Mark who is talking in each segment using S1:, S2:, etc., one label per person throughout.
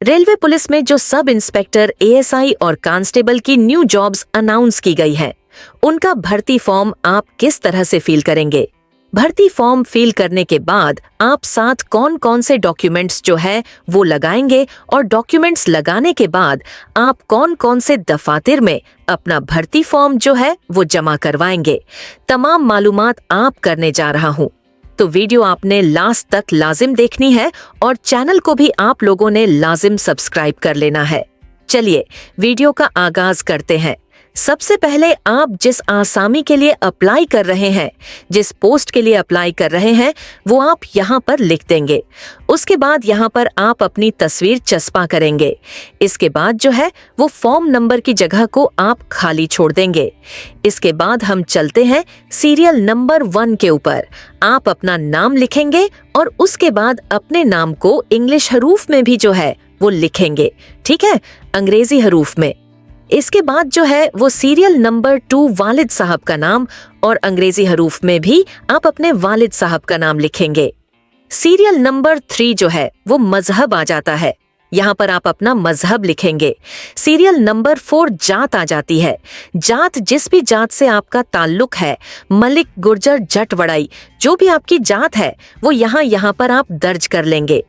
S1: Railway police में जो sub inspector, ASI और कांस्टेबल की न्यू जॉब्स अनाउंस की गई हैं, उनका भर्ती फॉर्म आप किस तरह से फिल करेंगे? भर्ती फॉर्म फिल करने के बाद आप साथ कौन कौन से डॉक्यूमेंट्स जो है वो लगाएंगे और डॉक्यूमेंट्स लगाने के बाद आप कौन कौन से दफातर में अपना भर्ती फॉर्म जो है वो जमा करवाएंगे, तमाम मालूमात आप करने जा रहा हूँ। तो वीडियो आपने लास्ट तक लाजिम देखनी है और चैनल को भी आप लोगों ने लाजिम सब्सक्राइब कर लेना है। चलिए वीडियो का आगाज करते हैं। सबसे पहले आप जिस आसामी के लिए अप्लाई कर रहे हैं, जिस पोस्ट के लिए अप्लाई कर रहे हैं, वो आप यहाँ पर लिख देंगे। उसके बाद यहाँ पर आप अपनी तस्वीर चस्पा करेंगे। इसके बाद जो है वो फॉर्म नंबर की जगह को आप खाली छोड़ देंगे। इसके बाद हम चलते हैं सीरियल नंबर 1 के ऊपर। आप अपना नाम लिखेंगे और उसके बाद अपने नाम को इंग्लिश हरूफ में भी जो है वो लिखेंगे, ठीक है, अंग्रेजी हरूफ में। इसके बाद जो है वो सीरियल नंबर 2 वालिद साहब का नाम और अंग्रेजी हरूफ में भी आप अपने वालिद साहब का नाम लिखेंगे। सीरियल नंबर 3 जो है वो मजहब आ जाता है। यहाँ पर आप अपना मजहब लिखेंगे। सीरियल नंबर 4 जात आ जाती है। जात जिस भी जात से आपका ताल्लुक है, मलिक, गुर्जर, जट, वड़ाई, जो भी आपकी जात है वो यहाँ पर आप दर्ज कर लेंगे।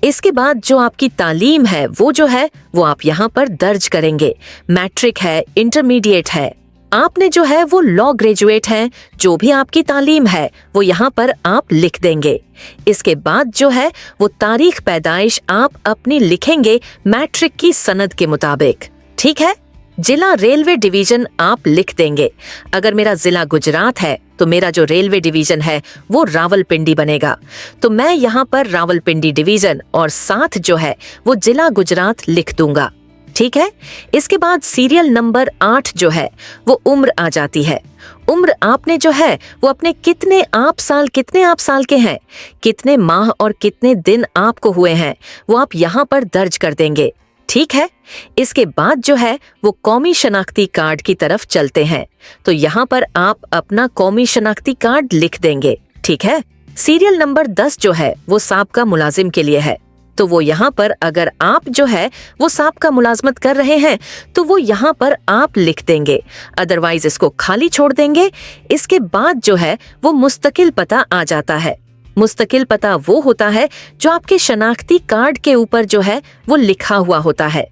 S1: इसके बाद जो आपकी तालीम है वो जो है वो आप यहाँ पर दर्ज करेंगे। मैट्रिक है, इंटरमीडिएट है, आपने जो है वो लॉ ग्रेजुएट है, जो भी आपकी तालीम है वो यहाँ पर आप लिख देंगे। इसके बाद जो है वो तारीख पैदाइश आप अपनी लिखेंगे मैट्रिक की सनद के मुताबिक, ठीक है। जिला रेलवे डिवीजन आप लिख देंगे। अगर मेरा जिला गुजरात है तो मेरा जो रेलवे डिवीजन है वो रावलपिंडी बनेगा, तो मैं यहाँ पर रावलपिंडी डिवीजन और साथ जो है वो जिला गुजरात लिख दूंगा, ठीक है। इसके बाद सीरियल नंबर 8 जो है वो उम्र आ जाती है। उम्र आपने जो है वो अपने कितने आप साल के हैं, कितने माह और कितने दिन आपको हुए हैं वो आप यहाँ पर दर्ज कर देंगे, ठीक है। इसके बाद जो है वो कौमी शनाख्ती कार्ड की तरफ चलते हैं, तो यहाँ पर आप अपना कौमी शनाख्ती कार्ड लिख देंगे, ठीक है। सीरियल नंबर 10 जो है वो साबका मुलाजिम के लिए है, तो वो यहाँ पर अगर आप जो है वो साबका मुलाजमत कर रहे हैं तो वो यहाँ पर आप लिख देंगे, अदरवाइज इसको खाली छोड़ देंगे। इसके बाद जो है वो मुस्तकिल पता आ जाता है। मुस्तकिल पता वो होता है जो आपके शनाख्ती कार्ड के ऊपर जो है वो लिखा हुआ होता है।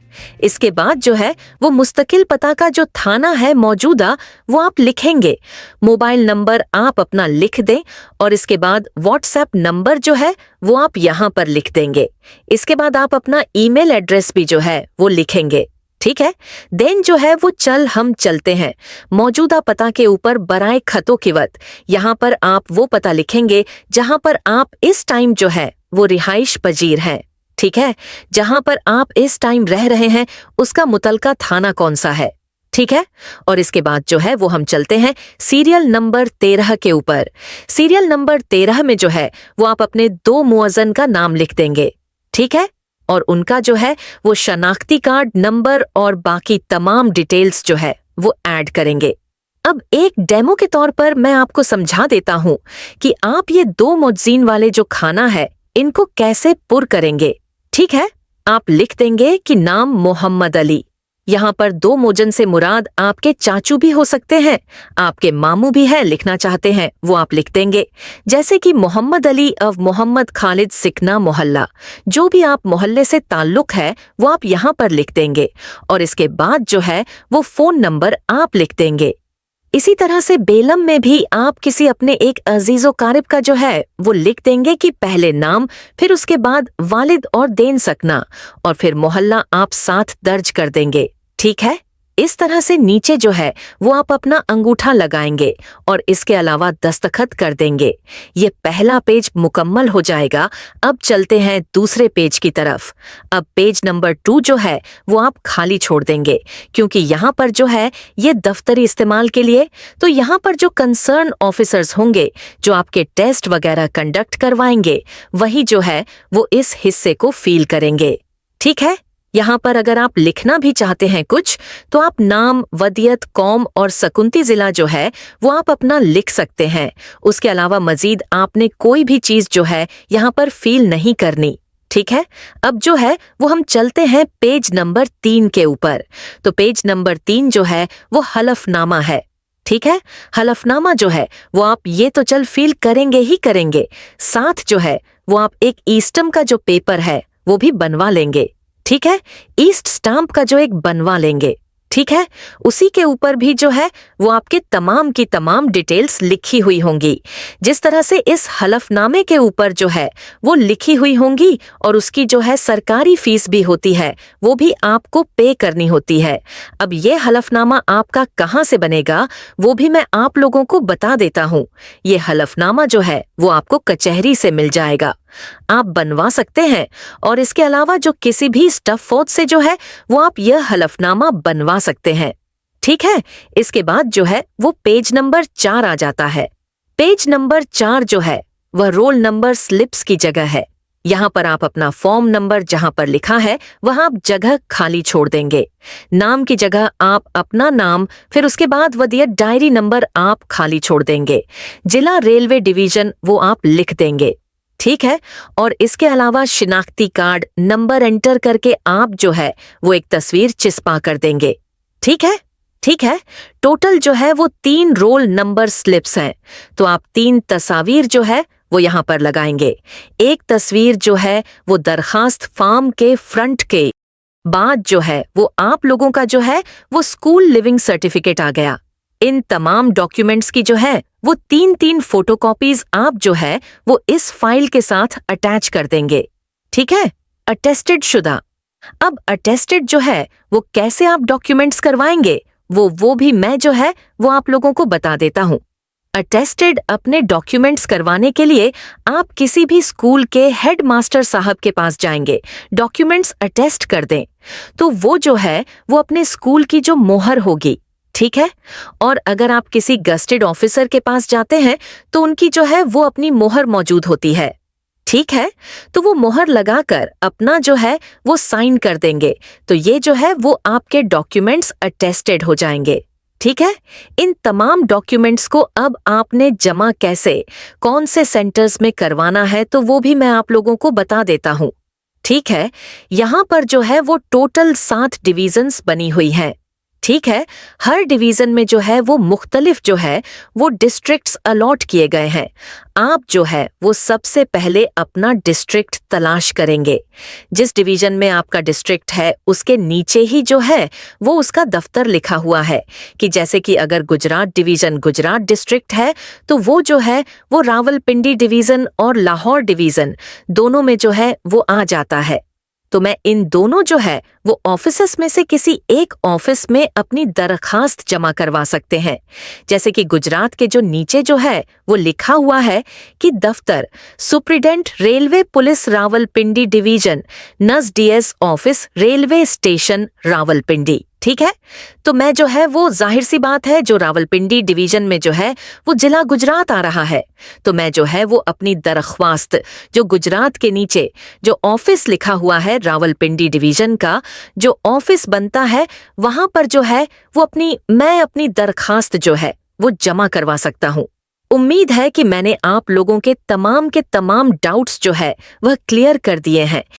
S1: इसके बाद जो है वो मुस्तकिल पता का जो थाना है मौजूदा वो आप लिखेंगे। मोबाइल नंबर आप अपना लिख दें और इसके बाद व्हाट्सएप नंबर जो है वो आप यहाँ पर लिख देंगे। इसके बाद आप अपना ईमेल एड्रेस भी जो है वो लिखेंगे, ठीक है। देन जो है वो हम चलते हैं मौजूदा पता के ऊपर बराए खतों की वत। यहाँ पर आप वो पता लिखेंगे जहाँ पर आप इस टाइम जो है वो रिहाइश पजीर हैं, ठीक है। जहाँ पर आप इस टाइम रह रहे हैं उसका मुतलका थाना कौन सा है, ठीक है। और इसके बाद जो है वो हम चलते हैं सीरियल नंबर 13 के ऊपर। सीरियल नंबर 13 में जो है वो आप अपने 2 मुअज्जन का नाम लिख देंगे, ठीक है, और उनका जो है वो शनाख्ती कार्ड नंबर और बाकी तमाम डिटेल्स जो है वो ऐड करेंगे। अब एक डेमो के तौर पर मैं आपको समझा देता हूं कि आप ये 2 मुअज्जिन वाले जो खाना है इनको कैसे पुर करेंगे, ठीक है। आप लिख देंगे कि नाम मोहम्मद अली। यहाँ पर 2 मोजन से मुराद आपके चाचू भी हो सकते हैं, आपके मामू भी है, लिखना चाहते हैं वो आप लिख देंगे, जैसे कि मोहम्मद अली ऑफ मोहम्मद खालिद सिकना मोहल्ला। जो भी आप मोहल्ले से ताल्लुक है वो आप यहाँ पर लिख देंगे और इसके बाद जो है वो फोन नंबर आप लिख देंगे। इसी तरह से बेलम में भी आप किसी अपने एक अजीजो कारिब का जो है वो लिख देंगे कि पहले नाम, फिर उसके बाद वालिद और देन सकना और फिर मोहल्ला आप साथ दर्ज कर देंगे, ठीक है। इस तरह से नीचे जो है वो आप अपना अंगूठा लगाएंगे और इसके अलावा दस्तखत कर देंगे। ये पहला पेज मुकम्मल हो जाएगा। अब चलते हैं दूसरे पेज की तरफ। अब पेज नंबर 2 जो है वो आप खाली छोड़ देंगे, क्योंकि यहाँ पर जो है ये दफ्तरी इस्तेमाल के लिए, तो यहाँ पर जो कंसर्न ऑफिसर्स होंगे जो आपके टेस्ट वगैरह कंडक्ट करवाएंगे वही जो है वो इस हिस्से को फील करेंगे, ठीक है। यहाँ पर अगर आप लिखना भी चाहते हैं कुछ तो आप नाम, वदियत, कौम और सकुंती जिला जो है वो आप अपना लिख सकते हैं। उसके अलावा मजीद आपने कोई भी चीज जो है यहाँ पर फील नहीं करनी, ठीक है, अब जो है वो हम चलते हैं पेज नंबर 3 के ऊपर। तो पेज नंबर 3 जो है वो हलफनामा है। ठीक है, हलफनामा जो है वो आप ये तो चल फील करेंगे ही करेंगे, साथ जो है वो आप एक ईस्टम का जो पेपर है वो भी बनवा लेंगे। ठीक है, ईस्ट स्टाम्प का जो एक बनवा लेंगे। ठीक है, उसी के ऊपर भी जो है वो आपके तमाम की तमाम डिटेल्स लिखी हुई होंगी, जिस तरह से इस हलफनामे के ऊपर जो है वो लिखी हुई होंगी, और उसकी जो है सरकारी फीस भी होती है, वो भी आपको पे करनी होती है। अब ये हलफनामा आपका कहाँ से बनेगा वो भी मैं आप लोगों को बता देता हूँ। ये हलफनामा जो है वो आपको कचहरी से मिल जाएगा, आप बनवा सकते हैं। और इसके अलावा जो किसी भी स्टफ फोर्थ से जो है वो आप यह हलफनामा बनवा सकते हैं। ठीक है, इसके बाद जो है वो पेज नंबर 4 आ जाता है। पेज नंबर 4 जो है वह रोल नंबर स्लिप्स की जगह है। यहाँ पर आप अपना फॉर्म नंबर जहाँ पर लिखा है वहाँ आप जगह खाली छोड़ देंगे। नाम की जगह आप अपना नाम, फिर उसके बाद वह डायरी नंबर आप खाली छोड़ देंगे। जिला रेलवे डिवीजन वो आप लिख देंगे। ठीक है, और इसके अलावा शिनाख्ती कार्ड नंबर एंटर करके आप जो है वो एक तस्वीर चिपका कर देंगे। ठीक है, ठीक है, टोटल जो है वो 3 रोल नंबर स्लिप्स हैं, तो आप 3 तस्वीर जो है वो यहाँ पर लगाएंगे। एक तस्वीर जो है वो दरखास्त फॉर्म के फ्रंट के बाद जो है वो आप लोगों का जो है वो स्कूल लिविंग सर्टिफिकेट आ गया। इन तमाम डॉक्यूमेंट्स की जो है वो 3-3 फोटोकॉपीज आप जो है वो इस फाइल के साथ अटैच कर देंगे। ठीक है, अटेस्टेड शुदा। अब अटेस्टेड जो है वो कैसे आप डॉक्यूमेंट्स करवाएंगे वो भी मैं जो है वो आप लोगों को बता देता हूँ। अटेस्टेड अपने डॉक्यूमेंट्स करवाने के लिए आप किसी भी स्कूल के हेड मास्टर साहब के पास जाएंगे, डॉक्यूमेंट्स अटेस्ट कर दें, तो वो जो है वो अपने स्कूल की जो मोहर होगी। ठीक है, और अगर आप किसी गस्टेड ऑफिसर के पास जाते हैं तो उनकी जो है वो अपनी मोहर मौजूद होती है। ठीक है, तो वो मोहर लगाकर अपना जो है वो साइन कर देंगे, तो ये जो है वो आपके डॉक्यूमेंट्स अटेस्टेड हो जाएंगे। ठीक है, इन तमाम डॉक्यूमेंट्स को अब आपने जमा कैसे, कौन से सेंटर्स में करवाना है, तो वो भी मैं आप लोगों को बता देता हूँ। ठीक है, यहाँ पर जो है वो टोटल 7 डिवीजन्स बनी हुई हैं। ठीक है, हर डिवीजन में जो है वो मुख्तलिफ जो है वो डिस्ट्रिक्ट्स अलॉट किए गए हैं। आप जो है वो सबसे पहले अपना डिस्ट्रिक्ट तलाश करेंगे। जिस डिवीजन में आपका डिस्ट्रिक्ट है उसके नीचे ही जो है वो उसका दफ्तर लिखा हुआ है, कि जैसे कि अगर गुजरात डिवीजन गुजरात डिस्ट्रिक्ट है तो वो जो है वो रावलपिंडी डिवीजन और लाहौर डिवीजन दोनों में जो है वो आ जाता है। तो मैं इन दोनों जो है वो ऑफिसेस में से किसी एक ऑफिस में अपनी दरखास्त जमा करवा सकते हैं। जैसे कि गुजरात के जो नीचे जो है वो लिखा हुआ है कि दफ्तर superintendent railway police Rawalpindi division NSDS office railway station Rawalpindi. ठीक है, तो मैं जो है वो जाहिर सी बात है जो रावलपिंडी डिवीजन में जो है वो जिला गुजरात आ रहा है, तो मैं जो है वो अपनी दरख्वास्त जो गुजरात के नीचे जो ऑफिस लिखा हुआ है रावलपिंडी डिवीजन का जो ऑफिस बनता है वहां पर जो है वो मैं अपनी दरखास्त जो है वो जमा करवा सकता हूँ। उम्मीद है कि मैंने आप लोगों के तमाम डाउट्स जो है वह क्लियर कर दिए हैं